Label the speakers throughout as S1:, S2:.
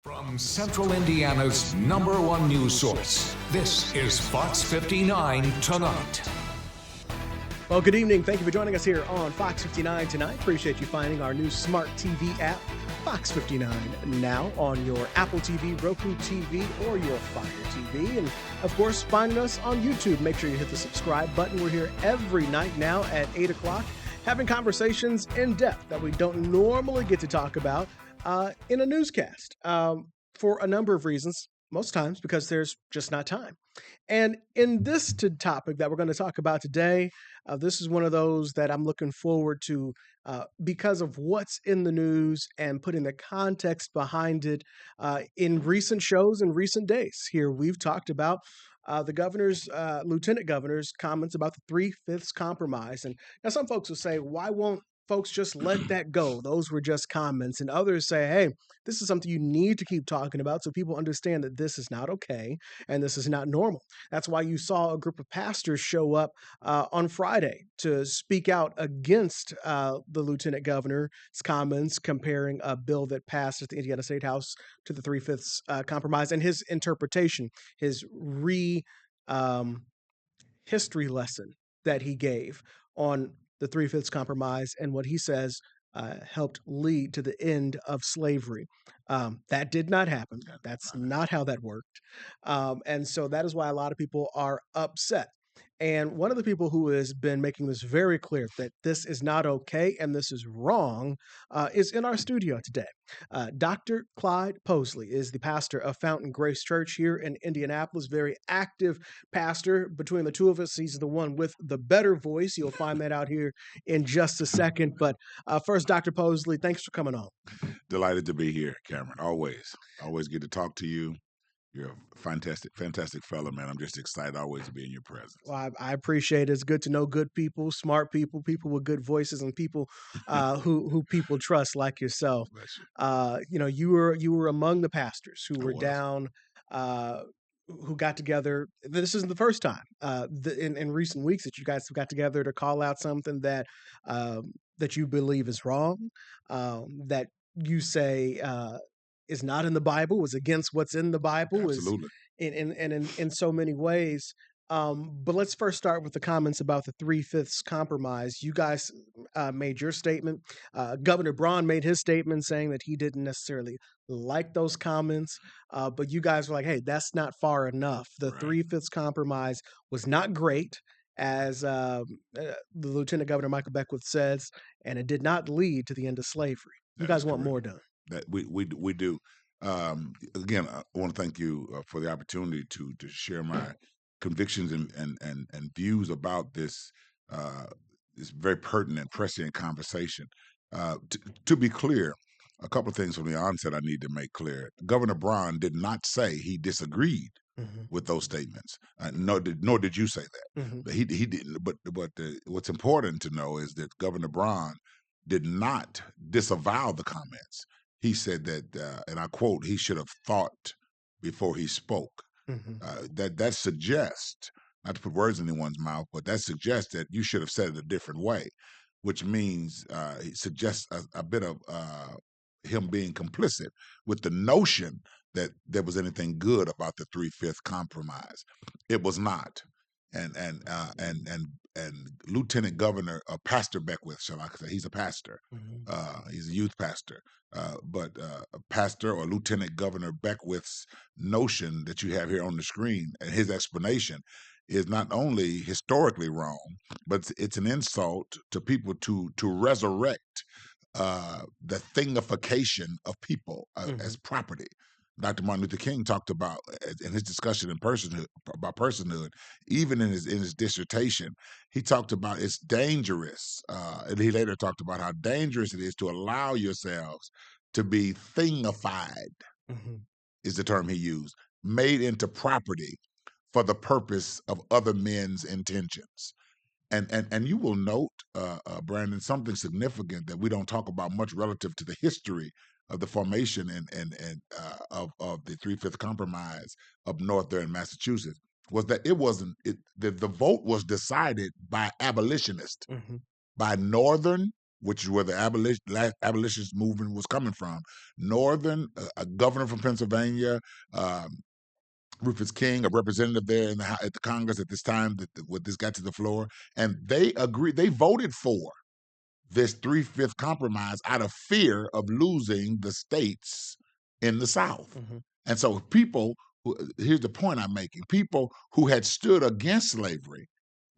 S1: From Central Indiana's #1 news source, this is Fox 59 Tonight.
S2: Well, good evening. Thank you for joining us here on Fox 59 Tonight. Appreciate you finding our new smart TV app, Fox 59, now on your Apple TV, Roku TV, or your Fire TV. And, of course, finding us on YouTube. Make sure you hit the subscribe button. We're here every night now at 8 o'clock, having conversations in depth that we don't normally get to talk about in a newscast for a number of reasons, most times because there's just not time. And in this topic that we're going to talk about today, this is one of those that I'm looking forward to because of what's in the news and putting the context behind it in recent shows and recent days. Here we've talked about the governor's, lieutenant governor's comments about the 3/5 compromise. And now some folks will say, why won't folks just let that go? Those were just comments. And others say, hey, this is something you need to keep talking about so people understand that this is not okay and this is not normal. That's why you saw a group of pastors show up on Friday to speak out against the lieutenant governor's comments comparing a bill that passed at the Indiana State House to the 3/5 compromise and his interpretation, his history lesson that he gave on the 3/5 compromise and what he says helped lead to the end of slavery. That did not happen. That's not how that worked. And so that is why a lot of people are upset. And one of the people who has been making this very clear that this is not okay and this is wrong is in our studio today. Dr. Clyde Posley is the pastor of Fountain Grace Church here in Indianapolis, very active pastor. Between the two of us, he's the one with the better voice. You'll find that out here in just a second. But first, Dr. Posley, thanks for coming on.
S3: Delighted to be here, Cameron. Always get to talk to you. You're a fantastic fellow, man. I'm just excited always to be in your presence.
S2: Well, I appreciate it. It's good to know good people, smart people, people with good voices, and people who people trust like yourself. You were among the pastors who were down, who got together. This isn't the first time in recent weeks that you guys got together to call out something that that you believe is wrong, that you say is not in the Bible, was against what's in the Bible,
S3: Absolutely.
S2: in so many ways. But let's first start with the comments about the 3/5 compromise. You guys made your statement. Governor Braun made his statement saying that he didn't necessarily like those comments, but you guys were like, hey, that's not far enough. The 3/5 compromise was not great, as the Lieutenant Governor Michael Beckwith says, and it did not lead to the end of slavery. You guys want more done.
S3: That we do. Again, I want to thank you for the opportunity to share my convictions and views about this this very pertinent, prescient conversation. To be clear, a couple of things from the onset I need to make clear. Governor Braun did not say he disagreed with those statements. Nor did you say that. He didn't. But what's important to know is that Governor Braun did not disavow the comments. He said that, and I quote, he should have thought before he spoke. That suggests, not to put words in anyone's mouth, but that suggests that you should have said it a different way, which means it suggests a bit of him being complicit with the notion that there was anything good about the 3/5 compromise. It was not. And Lieutenant Governor Pastor Beckwith, shall I say, he's a pastor. He's a youth pastor. But Pastor or Lieutenant Governor Beckwith's notion that you have here on the screen and his explanation is not only historically wrong, but it's an insult to people to resurrect the thingification of people as property. Dr. Martin Luther King talked about in his discussion about personhood, even in his dissertation, he talked about it's dangerous. And he later talked about how dangerous it is to allow yourselves to be thingified, is the term he used, made into property for the purpose of other men's intentions. And you will note, Brandon, something significant that we don't talk about much relative to the history of the formation of the 3/5 compromise up north there in Massachusetts, was that the vote was decided by abolitionists, by Northern which is where the abolitionist movement was coming from. Northern, a governor from Pennsylvania, Rufus King, a representative there at the Congress at this time when this got to the floor, and they agreed. They voted for this 3/5 compromise out of fear of losing the states in the South.
S2: Mm-hmm.
S3: And so here's the point I'm making. People who had stood against slavery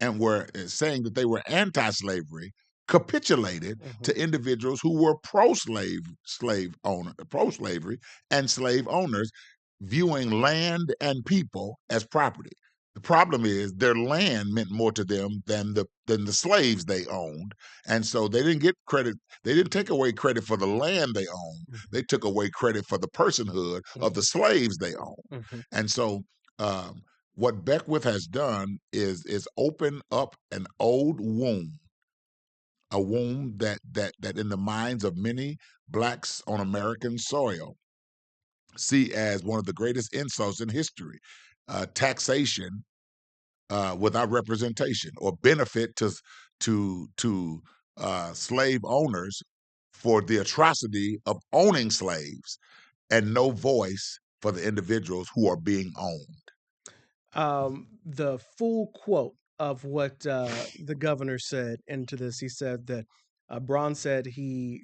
S3: and were saying that they were anti-slavery capitulated to individuals who were pro-slavery and slave owners, viewing land and people as property. The problem is their land meant more to them than the slaves they owned, and so they didn't get credit. They didn't take away credit for the land they owned. They took away credit for the personhood of the slaves they owned. And so, what Beckwith has done is open up an old wound, a wound that in the minds of many blacks on American soil see as one of the greatest insults in history, taxation without representation, or benefit to slave owners for the atrocity of owning slaves, and no voice for the individuals who are being owned.
S2: The full quote of what the governor said into this, he said that Braun said he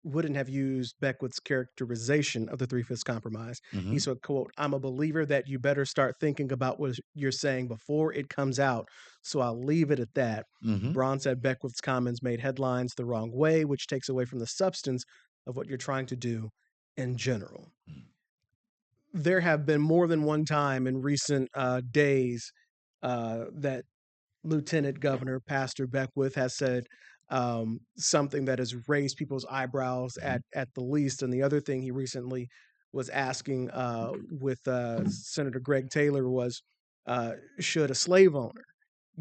S2: wouldn't have used Beckwith's characterization of the 3/5 compromise. He said, quote, "I'm a believer that you better start thinking about what you're saying before it comes out, so I'll leave it at that." Braun said Beckwith's comments made headlines the wrong way, which takes away from the substance of what you're trying to do in general. There have been more than one time in recent days that Lieutenant Governor Pastor Beckwith has said something that has raised people's eyebrows at the least. And the other thing he recently was asking with Senator Greg Taylor was, should a slave owner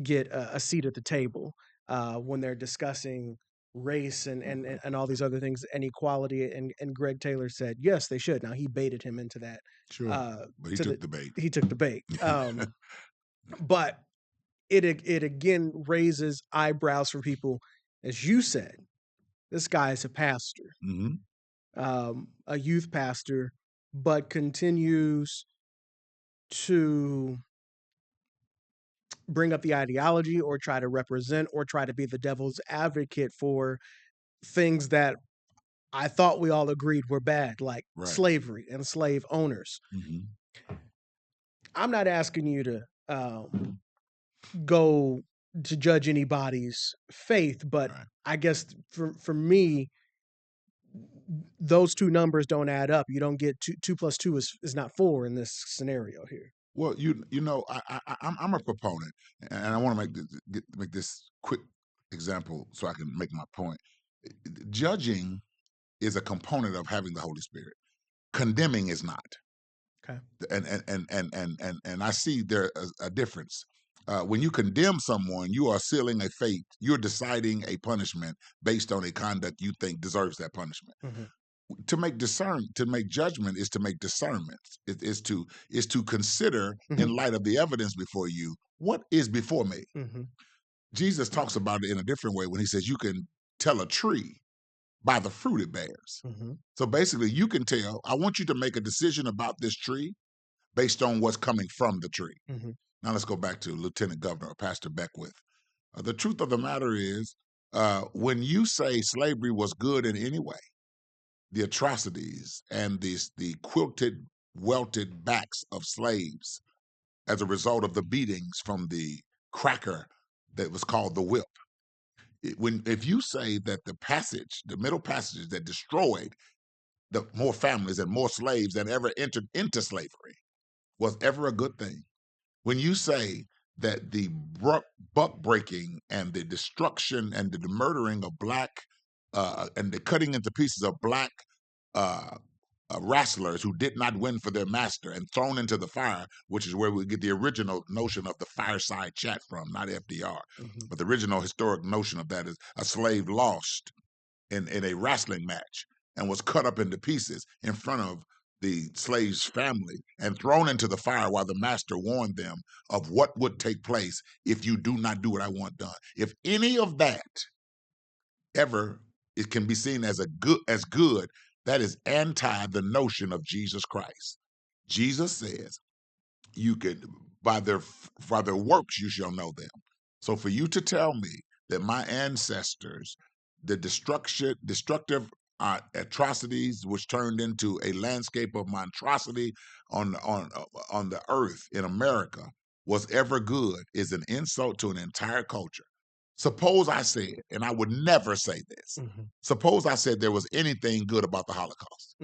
S2: get a seat at the table when they're discussing race and all these other things, and equality? And Greg Taylor said, yes, they should. Now, he baited him into that.
S3: Sure, but he took the bait.
S2: He took the bait. But it again raises eyebrows for people. As you said, this guy is a pastor, a youth pastor, but continues to bring up the ideology or try to represent or try to be the devil's advocate for things that I thought we all agreed were bad, like slavery and slave owners. I'm not asking you to go to judge anybody's faith, but I guess for me, those two numbers don't add up. You don't get two plus two is not 4 in this scenario here.
S3: Well, you know, I'm a proponent, and I want to make this quick example so I can make my point. Judging is a component of having the Holy Spirit. Condemning is not.
S2: Okay.
S3: And I see there a difference. When you condemn someone, you are sealing a fate. You're deciding a punishment based on a conduct you think deserves that punishment. To make judgment is to make discernment. It is to consider in light of the evidence before you, what is before me. Jesus talks about it in a different way when he says you can tell a tree by the fruit it bears. So basically, you can tell, I want you to make a decision about this tree based on what's coming from the tree. Now let's go back to Lieutenant Governor or Pastor Beckwith. The truth of the matter is, when you say slavery was good in any way, the atrocities and the quilted, welted backs of slaves as a result of the beatings from the cracker that was called the whip. If you say that the Middle Passage that destroyed more families and more slaves than ever entered into slavery was ever a good thing, when you say that the buck breaking and the destruction and the murdering of black and the cutting into pieces of black wrestlers who did not win for their master and thrown into the fire, which is where we get the original notion of the fireside chat from, not FDR. But the original historic notion of that is a slave lost in a wrestling match and was cut up into pieces in front of the slave's family and thrown into the fire while the master warned them of what would take place if you do not do what I want done. If any of that ever it can be seen as good, that is anti the notion of Jesus Christ. Jesus says, you could by their works you shall know them. So for you to tell me that my ancestors, the destructive atrocities which turned into a landscape of monstrosity on the earth in America was ever good is an insult to an entire culture. Suppose I said, and I would never say this, suppose I said there was anything good about the Holocaust.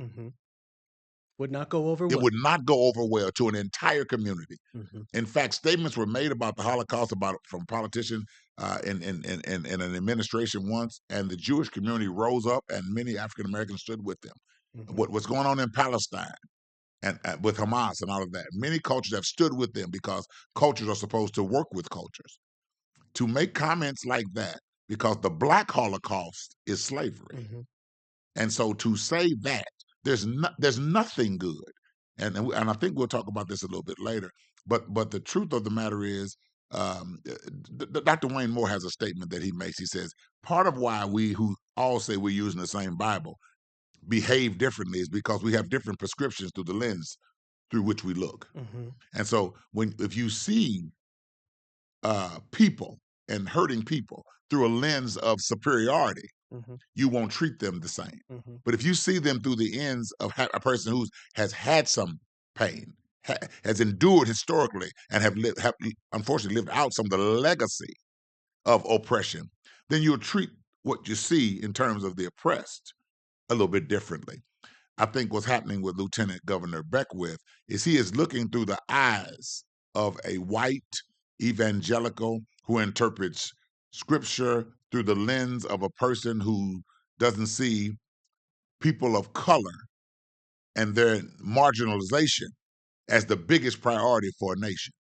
S2: Would not go over
S3: It
S2: well.
S3: would not go over well to an entire community.
S2: Mm-hmm.
S3: In fact, statements were made about the Holocaust from politicians in an administration once, and the Jewish community rose up, and many African Americans stood with them.
S2: Mm-hmm.
S3: What's going on in Palestine and with Hamas and all of that? Many cultures have stood with them because cultures are supposed to work with cultures. To make comments like that, because the Black Holocaust is slavery,
S2: Mm-hmm.
S3: and so to say that there's nothing good, and I think we'll talk about this a little bit later. But the truth of the matter is, Dr. Wayne Moore has a statement that he makes. He says part of why we who all say we're using the same Bible behave differently is because we have different prescriptions through the lens through which we look. And so if you see people and hurting people through a lens of superiority, you won't treat them the same. But if you see them through the ends of a person who has had some pain, has endured historically, and have unfortunately lived out some of the legacy of oppression, then you'll treat what you see in terms of the oppressed a little bit differently. I think what's happening with Lieutenant Governor Beckwith is he is looking through the eyes of a white evangelical who interprets scripture through the lens of a person who doesn't see people of color and their marginalization as the biggest priority for a nation.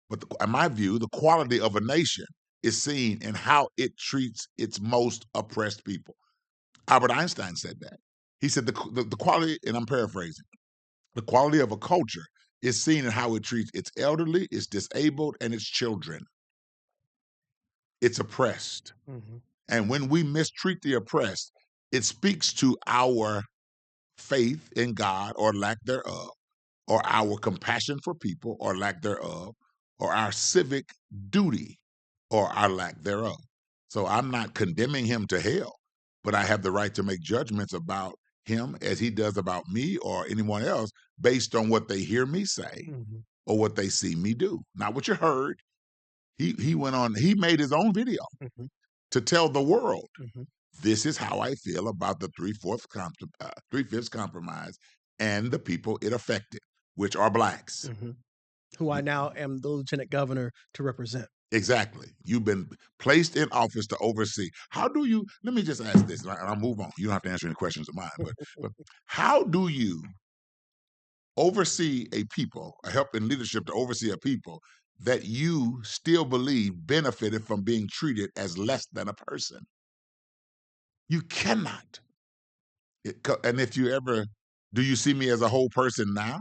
S3: But in my view, the quality of a nation is seen in how it treats its most oppressed people. Albert Einstein said that. He said the quality, and I'm paraphrasing, the quality of a culture is seen in how it treats its elderly, its disabled, and its children. It's oppressed. And when we mistreat the oppressed, it speaks to our faith in God or lack thereof, or our compassion for people or lack thereof, or our civic duty or our lack thereof. So I'm not condemning him to hell, but I have the right to make judgments about him as he does about me or anyone else based on what they hear me say or what they see me do. Not what you heard. He went on, he made his own video to tell the world, this is how I feel about the three-fifths compromise and the people it affected, which are blacks.
S2: Who I now am the lieutenant governor to represent.
S3: Exactly. You've been placed in office to oversee. How do you, let me just ask this, and I'll move on. You don't have to answer any questions of mine, but how do you oversee a people, or help in leadership to oversee a people that you still believe benefited from being treated as less than a person? You cannot. And if you ever, do you see me as a whole person now?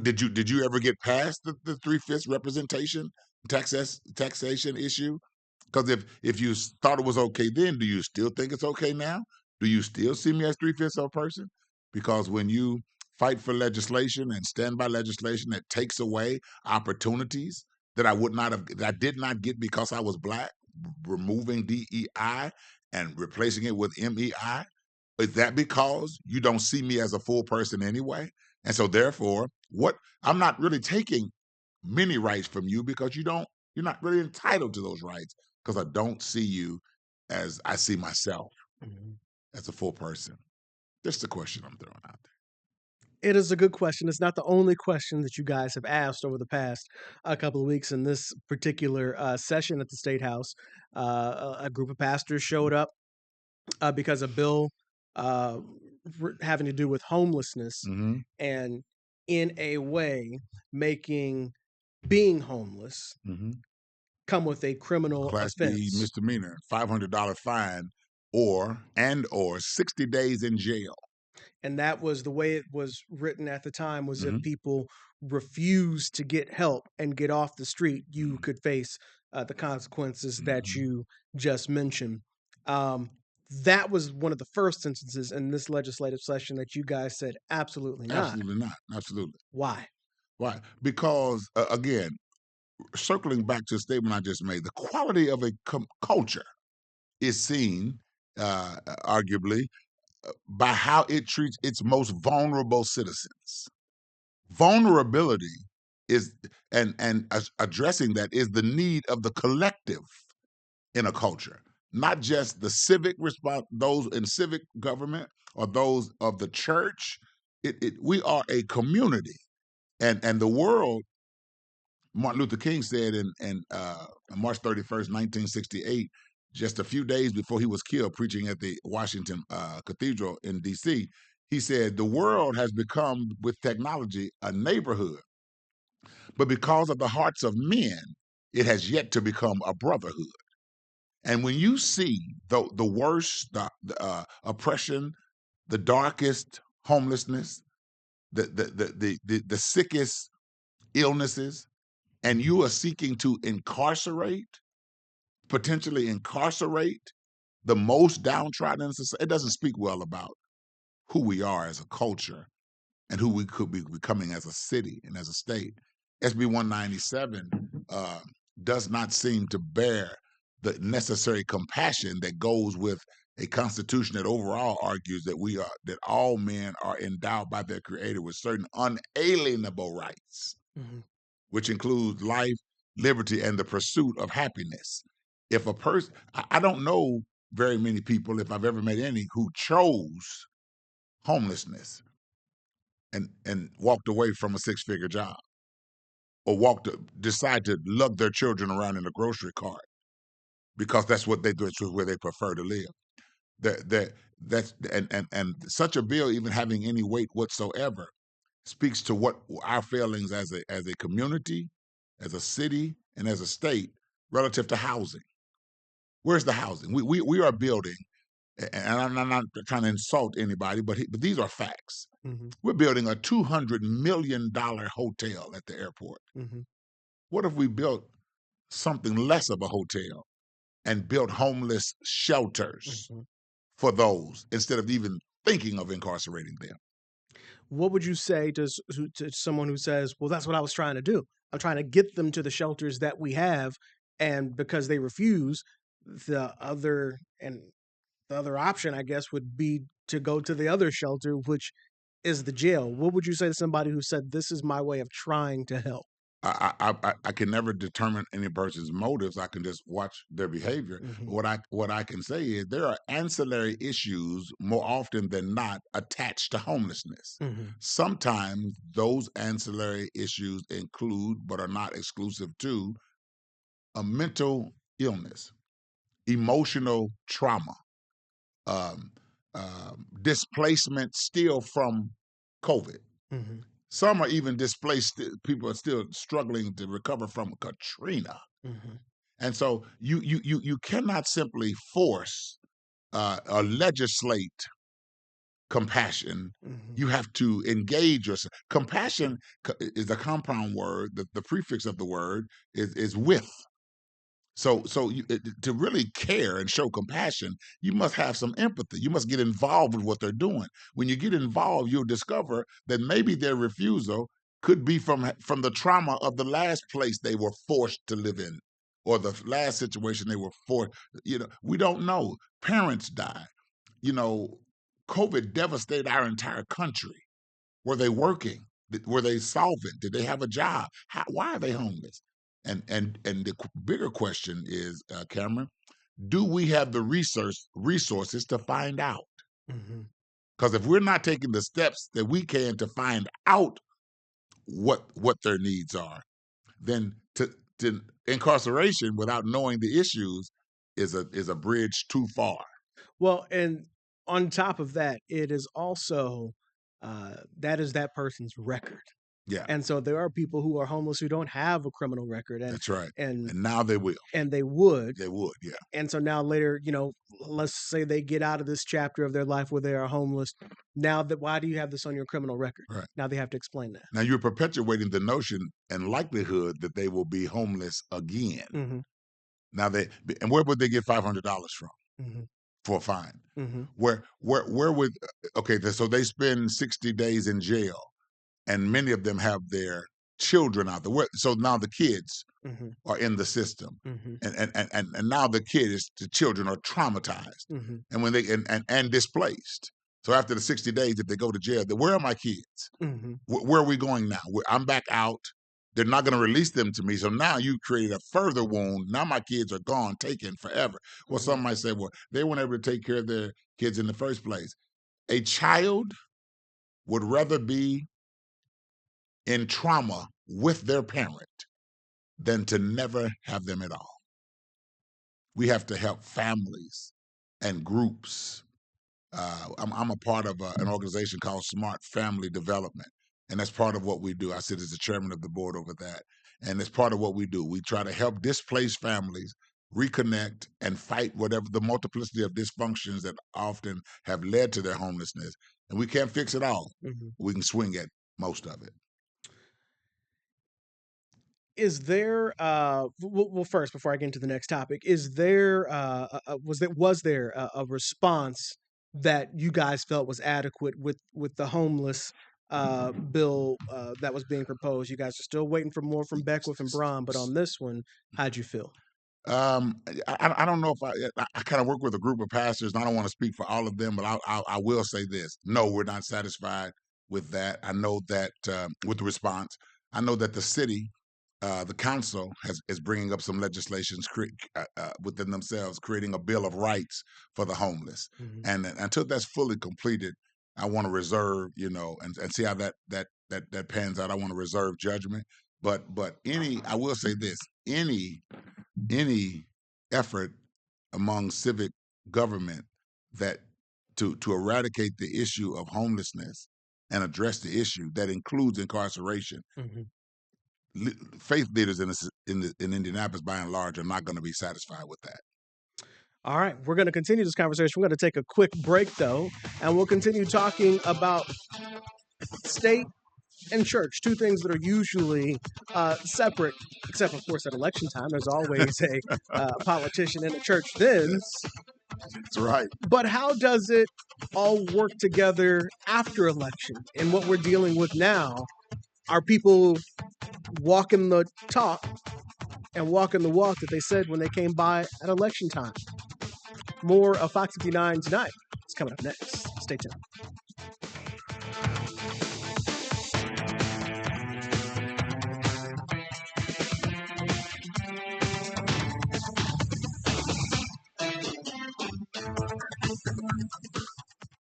S3: Did you ever get past the three-fifths representation taxation issue? Because if you thought it was okay then, do you still think it's okay now? Do you still see me as three-fifths of a person? Because when you fight for legislation and stand by legislation that takes away opportunities that I did not get because I was black, removing DEI and replacing it with MEI, is that because you don't see me as a full person anyway? And so therefore, I'm not really taking many rights from you because you're not really entitled to those rights because I don't see you as I see myself as a full person. That's the question I'm throwing out there.
S2: It is a good question. It's not the only question that you guys have asked over the past couple of weeks. In this particular session at the State House, a group of pastors showed up because a bill having to do with homelessness and in a way making being homeless come with a criminal
S3: Class B
S2: offense.
S3: misdemeanor, $500 fine, or 60 days in jail.
S2: And that was the way it was written at the time, was if people refused to get help and get off the street, you could face the consequences that you just mentioned. That was one of the first instances in this legislative session that you guys said absolutely not.
S3: Absolutely not. Absolutely.
S2: Why?
S3: Why? Because again, circling back to the statement I just made, the quality of a culture is seen, arguably, by how it treats its most vulnerable citizens. Vulnerability is, and addressing that is the need of the collective in a culture, not just the civic response, those in civic government or those of the church. We are a community, and the world. Martin Luther King said in March 31st, 1968, just a few days before he was killed, preaching at the Washington Cathedral in D.C., he said, "The world has become, with technology, a neighborhood, but because of the hearts of men, it has yet to become a brotherhood." And when you see the worst, the oppression, the darkest homelessness, the sickest illnesses, and you are seeking to potentially incarcerate the most downtrodden in society, it doesn't speak well about who we are as a culture and who we could be becoming as a city and as a state. SB 197 does not seem to bear the necessary compassion that goes with a constitution that overall argues that all men are endowed by their creator with certain unalienable rights, which includes life, liberty, and the pursuit of happiness. If a person, I don't know very many people, if I've ever met any, who chose homelessness and walked away from a six-figure job, or decide to lug their children around in a grocery cart because that's what they do, it's where they prefer to live. That's and such a bill, even having any weight whatsoever, speaks to what our failings as a community, as a city, and as a state relative to housing. Where's the housing? We are building, and I'm not trying to insult anybody, but these are facts. We're building a $200 million hotel at the airport. What if we built something less of a hotel and built homeless shelters for those instead of even thinking of incarcerating them?
S2: What would you say to someone who says, well, that's what I was trying to do. I'm trying to get them to the shelters that we have, and because they refuse, the other option, I guess, would be to go to the other shelter, which is the jail. What would you say to somebody who said, this is my way of trying to help?
S3: I can never determine any person's motives. I can just watch their behavior. What I can say is there are ancillary issues more often than not attached to homelessness. Sometimes those ancillary issues include, but are not exclusive to, a mental illness, emotional trauma, um, displacement still from COVID. Some are even displaced. People are still struggling to recover from Katrina, and so you cannot simply force or legislate compassion. You have to engage yourself. Compassion is a compound word. The prefix of the word is with. So to really care and show compassion, you must have some empathy. You must get involved with what they're doing. When you get involved, you'll discover that maybe their refusal could be from the trauma of the last place they were forced to live in, or the last situation they were forced. We don't know. Parents die. COVID devastated our entire country. Were they working? Were they solvent? Did they have a job? Why are they homeless? And the bigger question is, Cameron, do we have the resources to find out? Because if we're not taking the steps that we can to find out what their needs are, then to incarceration without knowing the issues is a bridge too far.
S2: Well, and on top of that, it is also that is that person's record.
S3: Yeah.
S2: And so there are people who are homeless who don't have a criminal record. And
S3: that's right.
S2: And
S3: now they will.
S2: And they would.
S3: They would, yeah.
S2: And so now later, let's say they get out of this chapter of their life where they are homeless. Now why do you have this on your criminal record?
S3: Right.
S2: Now they have to explain that.
S3: Now you're perpetuating the notion and likelihood that they will be homeless again. Now and where would they get $500 from? for a fine.
S2: Mm-hmm.
S3: Where would so they spend 60 days in jail, and many of them have their children out there. So now the kids
S2: Mm-hmm.
S3: are in the system,
S2: Mm-hmm.
S3: and now the children are traumatized,
S2: Mm-hmm.
S3: and when they and displaced. So after the 60 days, if they go to jail, where are my kids?
S2: Mm-hmm.
S3: Where are we going now? I'm back out. They're not going to release them to me. So now you created a further wound. Now my kids are gone, taken forever. Well,
S2: Mm-hmm.
S3: some might say, well, they weren't able to take care of their kids in the first place. A child would rather be in trauma with their parent than to never have them at all. We have to help families and groups. I'm a part of an organization called Smart Family Development, and that's part of what we do. I sit as the chairman of the board over that, and it's part of what we do. We try to help displaced families reconnect and fight whatever the multiplicity of dysfunctions that often have led to their homelessness. And we can't fix it all.
S2: Mm-hmm.
S3: We can swing at most of it.
S2: Is there well, first, before I get into the next topic, is there was there a response that you guys felt was adequate with the homeless bill that was being proposed? You guys are still waiting for more from Beckwith and Braun, but on this one, how'd you feel?
S3: I don't know if I kind of work with a group of pastors, and I don't want to speak for all of them, but I will say this: no, we're not satisfied with that. I know that with the response, I know that the city, the council is bringing up some legislations within themselves, creating a bill of rights for the homeless,
S2: Mm-hmm.
S3: and until that's fully completed, I want to reserve, and see how that pans out. I want to reserve judgment, but I will say this: any effort among civic government that to eradicate the issue of homelessness and address the issue that includes incarceration,
S2: Mm-hmm.
S3: faith leaders in Indianapolis, by and large, are not going to be satisfied with that.
S2: All right, we're going to continue this conversation. We're going to take a quick break, though, and we'll continue talking about state and church, two things that are usually separate, except, of course, at election time. There's always a politician and a church then.
S3: That's right.
S2: But how does it all work together after election? And what we're dealing with now are people walking the talk and walking the walk that they said when they came by at election time. More of Fox 59 tonight. It's coming up next. Stay tuned.